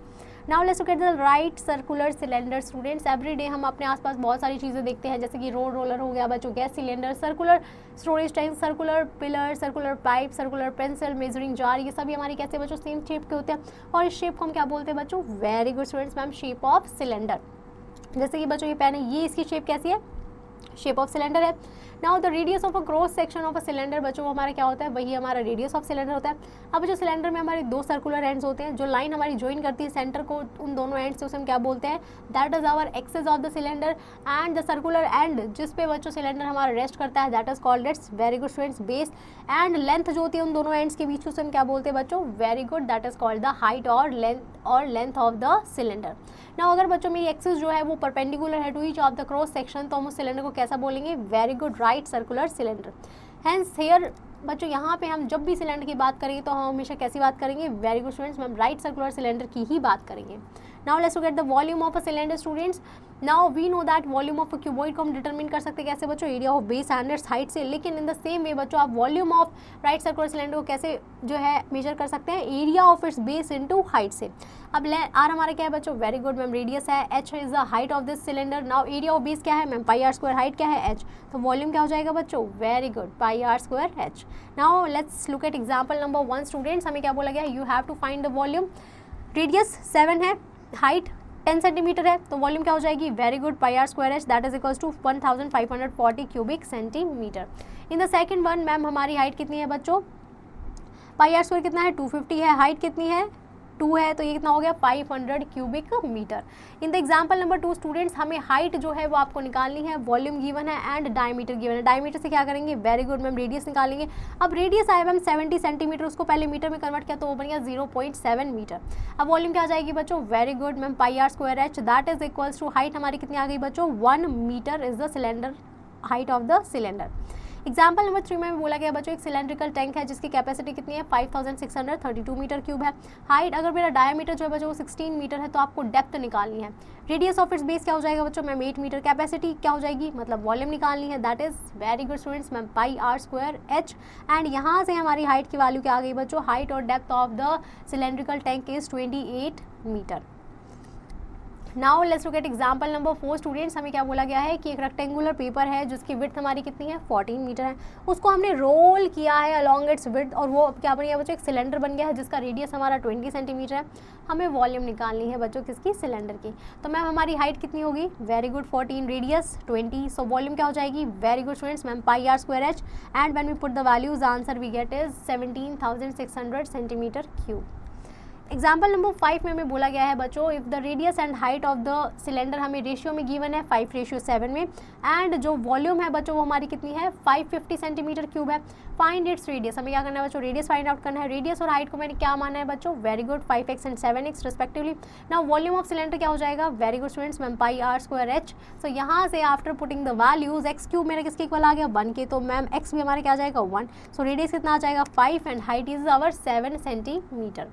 Now let's look at the right circular cylinder students. Every day हम अपने आसपास बहुत सारी चीज़ें देखते हैं, जैसे कि रोड रोलर हो गया बच्चों, gas cylinder, circular storage tank, circular pillar, circular pipe, circular pencil, measuring jar, ये सभी हमारी कैसे बच्चों, सेम शेप के होते हैं। और इस शेप को हम क्या बोलते हैं बच्चों, very good students ma'am, shape of cylinder. जैसे कि बच्चों ये पेन है, ये इसकी शेप कैसी है, शेप ऑफ सिलेंडर है। Now the radius of a cross section of a cylinder बच्चों वो हमारा क्या होता है, वही हमारा रेडियस ऑफ सिलेंडर होता है। अब जो सिलेंडर में हमारे दो सर्कुलर एंड्स होते हैं, जो लाइन हमारी ज्वाइन करती है सेंटर को उन दोनों एंड से, उसे हम क्या बोलते हैं, that is our axis of the cylinder. And the circular end जिस पे बच्चों सिलेंडर हमारा रेस्ट करता है, that is called its, very good students, base. And length जो होती है उन दोनों एंड्स के बीच, उसे हम क्या बोलते हैं बच्चों, very good, that is called the height और लेंथ ऑफ द सिलेंडर। ना अगर बच्चों मेरी एक्सिस जो है वो परपेंडिकुलर है to each of the cross section, तो हम उस सिलेंडर को कैसा बोलेंगे, very good, right circular cylinder. Hence here बच्चों यहाँ पे हम जब भी सिलेंडर की बात करेंगे तो हम हमेशा कैसी बात करेंगे, very good students ma'am, right circular cylinder की ही बात करेंगे। Now let's look at the volume of a cylinder students. Now we know that volume of a cuboid को हम डिटरमिन कर सकते हैं कैसे बच्चों, area of base and its height से। लेकिन इन द सेम वे बच्चों आप volume of right circular cylinder को कैसे जो है मेजर कर सकते हैं, area of its base into height से। अब आर हमारा क्या है बच्चों, वेरी गुड मैम, रेडियस है, H is the height of this cylinder. Now area of base क्या है मैम, πr², हाइट क्या है एच, तो वॉल्यूम क्या हो जाएगा बच्चों, very good, πr² h। Now let's look at example number 1 students. हमें क्या बोला गया है, you have to find the volume. Radius 7 है, हाइट 10 सेंटीमीटर है, तो वॉल्यूम क्या हो जाएगी, very good, πr² h that is equals to 1540 cubic centimetre. In the second one ma'am हमारी हाइट कितनी है बच्चों, πr² कितना है 250 है, हाइट कितनी है 2 है, तो ये कितना हो गया 500 cubic metre. In the example number 2 students हमें हाइट जो है वो आपको निकालनी है, वॉल्यूम गिवन है एंड डायमीटर गिवन है। डायमीटर से क्या करेंगे, वेरी गुड मैम, रेडियस निकालेंगे। अब रेडियस आया मैम 70 सेंटीमीटर, उसको पहले मीटर में कन्वर्ट किया तो वो बन गया 0.7 मीटर। अब वॉल्यूम क्या आ जाएगी बच्चों, very good ma'am, πr² h that is equals to, height हमारी कितनी आ गई बच्चों, 1 metre is the cylinder height of the cylinder. Example number 3 में बोला गया बच्चों एक सिलेंड्रिकल टैंक है जिसकी कैपेसिटी कितनी है 5632 मीटर क्यूब है। हाइट अगर मेरा डायमीटर जो है बच्चों वो 16 मीटर है, तो आपको डेप्थ निकालनी है। रेडियस ऑफ इट्स बेस क्या हो जाएगा बच्चों मैम 8 मीटर। कैपेसिटी क्या हो जाएगी, मतलब वॉल्यूम निकालनी है, that is very good students ma'am πr² h। And यहाँ से हमारी हाइट की वैल्यू क्या आ गई बच्चों, हाइट और depth of the cylindrical tank is 28 metre. Now let's look at example number 4 students. हमें क्या बोला गया है कि एक रेक्टेंगुलर पेपर है जिसकी विड्थ हमारी कितनी है 14 मीटर है, उसको हमने रोल किया है अलॉन्ग इट्स विड्थ, और वो क्या बन गया बच्चों, एक सिलेंडर बन गया है जिसका रेडियस हमारा 20 सेंटीमीटर है। हमें वॉल्यूम निकालनी है बच्चों किसकी, सिलेंडर की। तो मैम हमारी हाइट कितनी होगी, very good 14, radius 20, so volume क्या हो जाएगी, very good students ma'am πr² h। And when we put the values answer we get is 17,600 centimetre cube. Example number 5 में हमें बोला गया है बच्चों if the radius and height of the cylinder हमें रेशियो में गिवन है 5:7 में, एंड जो वॉल्यूम है बच्चों वो हमारी कितनी है 550 सेंटीमीटर क्यूब है। फाइंड इट्स रेडियस, हमें क्या करना है बच्चों, रेडियस फाइंड आउट करना है। रेडियस और हाइट को मैंने क्या माना है बच्चों, very good 5x and 7x respectively. Now volume of cylinder क्या हो जाएगा, very good students ma'am πr² h। सो यहाँ से after putting the values x cube मेरा किसके इक्वल आ गया 1 के, तो मैम एक्स भी हमारे क्या आ जाएगा 1। सो रेडियस कितना आ जाएगा 5 and height is our 7 centimetre.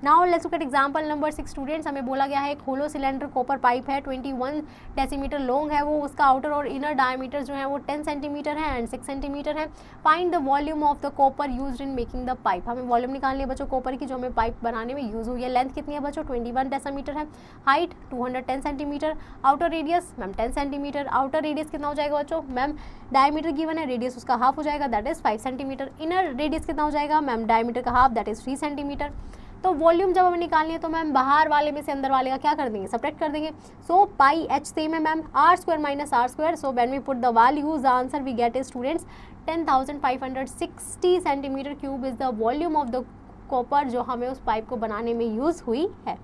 Now let's look at example number 6 students. हमें बोला गया है एक होलो सिलेंडर कॉपर पाइप है 21 डेसीमीटर लॉन्ग है वो, उसका आउटर और इनर डायमीटर जो है वो 10 सेंटीमीटर है एंड 6 सेंटीमीटर है। Find the volume of the copper used in making the pipe. हमें वॉल्यूम निकालनी है बच्चों कॉपर की जो हमें पाइप बनाने में यूज हुई है। लेंथ कितनी है बच्चों 21 डेसीमीटर है, height 210 centimetre, outer radius ma'am 10 centimetre. Outer radius कितना हो जाएगा बच्चों, मैम डायमीटर गिवन है, रेडियस उसका हाफ हो जाएगा that is 5 centimetre. Inner radius कितना हो जाएगा मैम डायमीटर का हाफ दैट इज 3 सेंटीमीटर। तो वॉल्यूम जब हमें निकालनी है तो मैम बाहर वाले में से अंदर वाले का क्या कर देंगे, सब्ट्रैक्ट कर देंगे। सो πh सेम है ma'am r² - r², so when we put the values the answer we get is students 10,560 centimetre cube is the volume of the copper जो हमें उस पाइप को बनाने में यूज हुई है।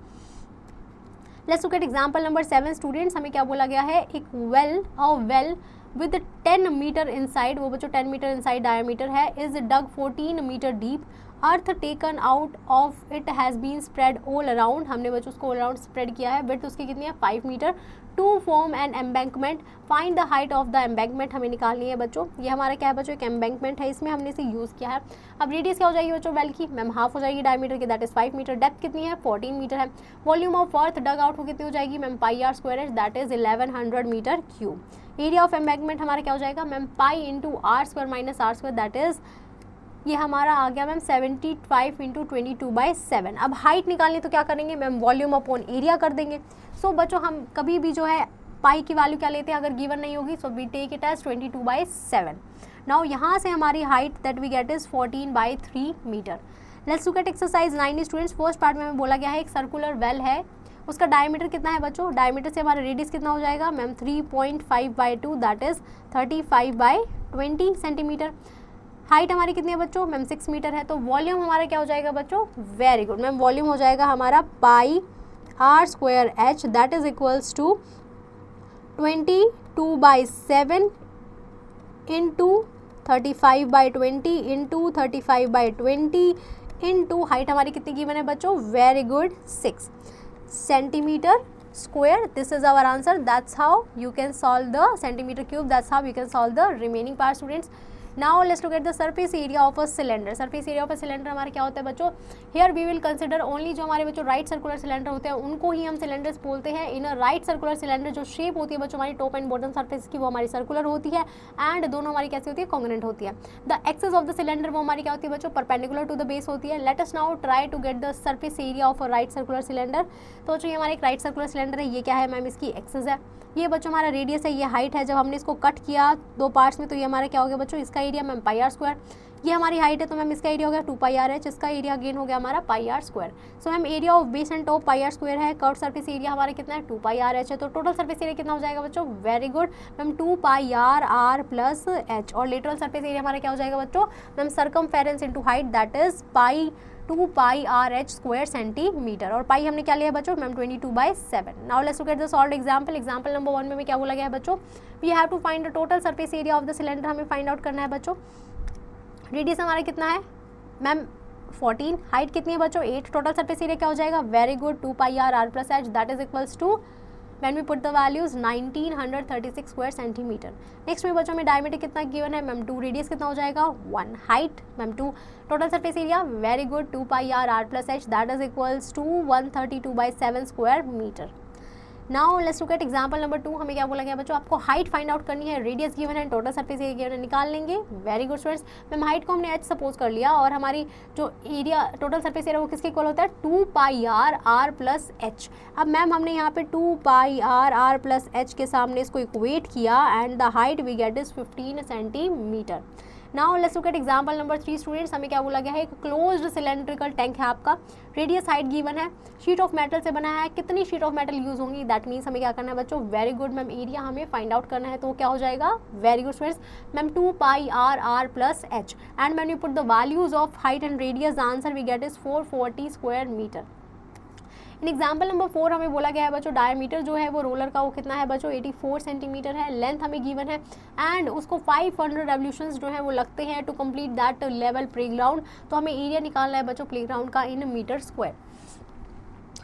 Let's look at example number 7 students, हमें क्या बोला गया है, एक वेल विद 10 मीटर इनसाइड, वो बच्चों 10 मीटर इनसाइड डायमीटर है, is dug 14 metre deep, earth taken out of it has been spread all around, हमने बच्चों उसको ऑल अराउंड स्प्रेड किया है, विड्थ उसकी कितनी है 5 metre, to form an embankment, find the height of the embankment, हमें निकालनी है बच्चों, ये हमारा क्या है बच्चों, एक एम्बैंकमेंट है, इसमें हमने इसे यूज़ किया है। अब रेडियस क्या हो जाएगी बच्चों वेल की, मैम हाफ हो जाएगी डायमीटर की, दैट इज 5 मीटर, डेप्थ कितनी है 14 मीटर है, volume of earth dug out वो कितनी हो जाएगी ma'am pi are square H, that is 1100 metre cube. Area of embankment हमारा क्या हो जाएगा ma'am pi into R square minus R square, that is ये हमारा आ गया मैम 75 इंटू 22/7। अब हाइट निकालनी तो क्या करेंगे मैम, वॉल्यूम अपॉन एरिया कर देंगे। सो बच्चों हम कभी भी जो है पाई की वैल्यू क्या लेते हैं अगर गिवन नहीं होगी, so we take it as 22/7। नाउ यहाँ से हमारी height that we get is 14/3 metre. Let's look at exercise 9 students. First part में हमें बोला गया है एक सर्कुलर वेल है, उसका डायमीटर कितना है बच्चों, डायमीटर से हमारा रेडियस कितना हो जाएगा ma'am 3.5/2, that is 35/20 centimetre. Height हमारी कितनी है बच्चों मैम 6 मीटर है, तो वॉल्यूम हमारा क्या हो जाएगा बच्चों, वेरी गुड मैम, वॉल्यूम हो जाएगा हमारा pi are square H, that is equals to 22/7 into 35/20 into 35/20 into height हमारी कितनी गिवन है बच्चों, very good 6 centimetre square. This is our answer. That's how you can solve the centimeter cube. That's how you can solve the remaining part students. Now let's look at the surface area of a cylinder. Surface area of a cylinder हमारा क्या होता है बच्चों, here we will consider only जो हमारे बच्चों right circular cylinder होते हैं उनको ही हम सिलेंडर्स बोलते हैं। इन अ राइट सर्कुलर सिलेंडर जो शेप होती है बच्चों हमारी टॉप एंड बॉटम सरफेस की वो हमारी सर्कुलर होती है एंड दोनों हमारी कैसी होती है, कॉन्ग्रुएंट होती है। The axis of the cylinder वो हमारी क्या होती है बच्चों, परपेंडिकुलर टू द बेस होती है। Let us now try to get the surface area of a right circular cylinder. तो बच्चों ये हमारा एक राइट सर्कुलर सिलेंडर है, ये क्या है मैम, इसकी एक्सिस है, ये बच्चों हमारा रेडियस है, ये हाइट है। जब हमने इसको कट किया दो पार्ट्स में तो ये हमारा क्या हो गया बच्चों, इसका area ma'am pi are square, ये हमारी हाइट है तो मैम इसका एरिया हो गया 2πr/h, इसका एरिया अगेन हो गया हमारा pi are square. So ma'am area of base and top pi are square है, कर्व सरफेस एरिया हमारा कितना है 2πr/h है, तो टोटल सरफेस एरिया कितना हो जाएगा बच्चों, very good ma'am 2πr/r plus h, और लेटरल सरफेस एरिया हमारा क्या हो जाएगा बच्चों ma'am circumference into height, that is 2πr/h square centimetre, और पाई हमने क्या लिया है बच्चों ma'am 22/7। Now let's look at the solved example. Example number 1 में क्या बोला गया है बच्चों, we have to find the total surface area of the cylinder, हमें फाइंड आउट करना है बच्चों। रेडियस हमारा कितना है मैम 14, हाइट कितनी है बच्चों 8, टोटल सरफेस एरिया क्या हो जाएगा, very good 2πr/r plus h, that is equals to when we put the values 1936 square centimetre. Next में बच्चों में डायमीटर कितना गिवन है मैम 2, रेडियस कितना हो जाएगा 1, height ma'am 2, total surface area very good 2πr/r plus h, that is equals to 132/7 square metre. Now let's look at example number 2। हमें क्या बोला गया बच्चों, आपको हाइट फाइंड आउट करनी है, रेडियस गिवन है, टोटल सरफेस एरिया गिवन है, निकाल लेंगे, very good students. Ma'am height को हमने h सपोज कर लिया और हमारी जो एरिया टोटल सरफेस एरिया वो किसके इक्वल होता है 2πr/r प्लस h। अब मैम हमने यहाँ पे 2πr/r प्लस h के सामने इसको इक्वेट किया and the height we get is 15 centimetre. Now let's look at example number 3 students. हमें क्या बोला गया है, एक क्लोज्ड सिलेंड्रिकल टैंक है आपका, रेडियस हाइट गिवन है, शीट ऑफ मेटल से बना है, कितनी शीट ऑफ मेटल यूज होंगी, दैट मीन्स हमें क्या करना है बच्चों, वेरी गुड मैम एरिया हमें फाइंड आउट करना है, तो क्या हो जाएगा, very good students ma'am 2πr/r plus h and when you put the values of height and radius the answer we get is 440 square metre. In example number 4 हमें बोला गया है बच्चों डायमीटर जो है वो रोलर का वो कितना है बच्चों 84 सेंटीमीटर है, लेंथ हमें गिवन है एंड उसको 500 रेवोल्यूशंस जो है वो लगते हैं to complete that level playground. तो हमें एरिया निकालना है बच्चों प्लेग्राउंड का in metre square.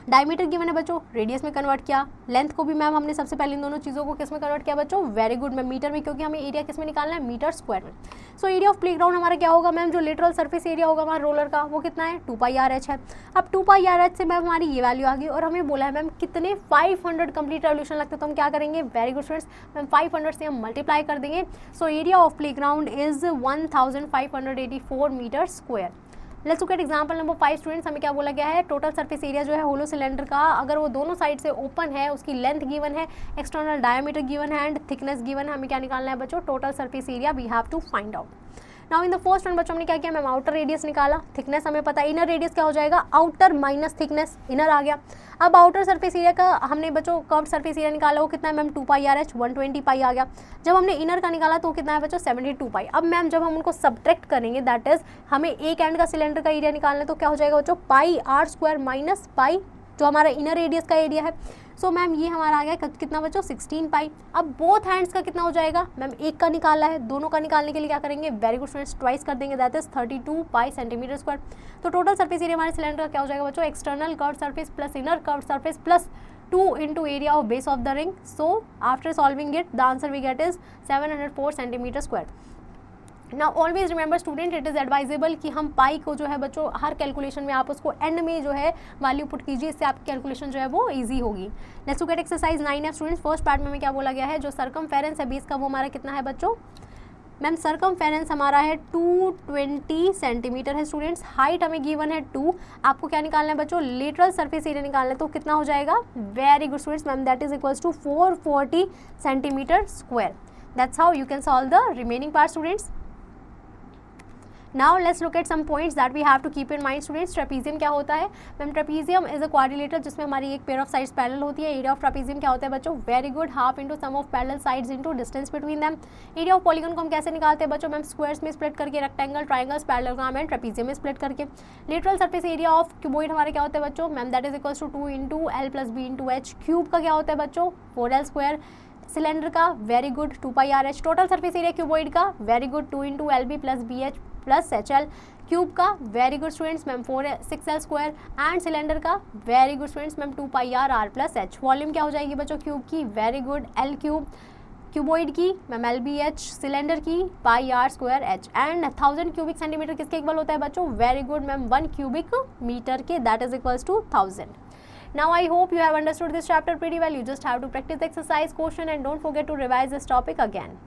Diameter given है बच्चों, रेडियस में कन्वर्ट किया, लेंथ को भी मैम हमने सबसे पहले इन दोनों चीज़ों को किस में कन्वर्ट किया बच्चों, वेरी गुड मैम मीटर में, क्योंकि हमें एरिया किस में निकालना है मीटर स्क्वायर में। सो एरिया ऑफ प्लेग्राउंड हमारा क्या होगा मैम, जो लेटरल सरफेस एरिया होगा हमारा रोलर का वो कितना है 2πr/h है। अब 2πr/h से मैम हमारी ये वैल्यू आ गई और हमें बोला है मैम कितने 500 कंप्लीट रेवोल्यूशन लगते हैं, तो हम क्या करेंगे, वेरी गुड स्टूडेंट्स मैम 500 से हम मल्टीप्लाई कर देंगे। So area of playground is 1584 metre square. Let's look at example number 5 students. हमें क्या बोला गया है, टोटल सरफेस एरिया जो है होलो सिलेंडर का अगर वो दोनों साइड से ओपन है, उसकी लेंथ गिवन है, एक्सटर्नल डायमीटर गिवन है एंड थिकनेस गिवन है, हमें क्या निकालना है बच्चों, total surface area we have to find out. Now in the first one बच्चों हमने क्या किया मैम, आउटर रेडियस निकाला, थिकनेस हमें पता है, इनर रेडियस क्या हो जाएगा, आउटर माइनस थिकनेस, इनर आ गया। अब आउटर सरफेस एरिया का हमने बच्चों कर्व सरफेस एरिया निकाला, वो कितना है मैम 2πr/h 120 पाई आ गया। जब हमने इनर का निकाला तो कितना है बच्चों 72 पाई। अब मैम जब हम उनको सब्ट्रैक्ट करेंगे दैट इज हमें एक एंड का सिलेंडर का एरिया निकालना है, तो क्या हो जाएगा बच्चों πr² माइनस पाई जो हमारा इनर रेडियस का एरिया है। सो मैम ये हमारा आ गया कितना बच्चों 16 पाई। अब बोथ हैंड्स का कितना हो जाएगा मैम, एक का निकाला है, दोनों का निकालने के लिए क्या करेंगे, वेरी गुड स्टूडेंट्स, ट्वाइस कर देंगे, that is 32 pi centimetre square. तो टोटल सरफेस एरिया हमारे सिलेंडर का क्या हो जाएगा बच्चों, external curve surface plus inner curve surface plus 2 into area of base of the ring. So after solving it, the answer we get is 704 centimeter square. Now always remember student, it is advisable कि हम पाई को जो है बच्चों हर calculation में आप उसको and में जो है वैल्यू पुट कीजिए, इससे आपकी कैलकुलेशन जो है वो इजी होगी। Let's look at exercise 9F students. First part में हमें क्या बोला गया है, जो सर्कमफेरेंस है बेस का वो हमारा कितना है बच्चों, मैम सर्कमफेरेंस हमारा है 220 सेंटीमीटर है स्टूडेंट्स। हाइट हमें गिवन है 2, आपको क्या निकालना है बच्चों, लेटरल सरफेस एरिया निकालना है, तो कितना हो जाएगा, very good students ma'am, that is equals to 440 centimetre square. That's how you can solve the remaining part students. Now let's look at some points that we have to keep in mind students. Trapezium क्या होता है ma'am, trapezium is a quadrilateral जिसमें हमारी एक pair of sides parallel होती है। Area of trapezium क्या होता है बच्चों, very good, half into sum of parallel sides into distance between them. Area of polygon को हम कैसे निकालते हैं बच्चों, मैम स्क्वायर्स में स्प्लिट करके, rectangle, triangles, parallelogram and trapezium में स्प्लिट करके। Lateral surface area of cuboid हमारे क्या होता है बच्चों, ma'am that is equals to 2 into L plus B into H. Cube का क्या होता है बच्चों, 4L स्क्वायर। सिलेंडर का very good 2πRH। Total surface area cuboid का very good 2 into L B plus B H plus H L. Cube का very good students ma'am 6L square and cylinder का very good students ma'am 2πR plus H. Volume क्या हो जाएगी बच्चों cube की, very good L cube. Cuboid की ma'am LBH, cylinder की πR square H and 1000 cubic centimetre किसके equal होता है बच्चों, very good ma'am 1 cubic metre के, that is equals to 1000. Now I hope you have understood this chapter pretty well. You just have to practice the exercise question and don't forget to revise this topic again.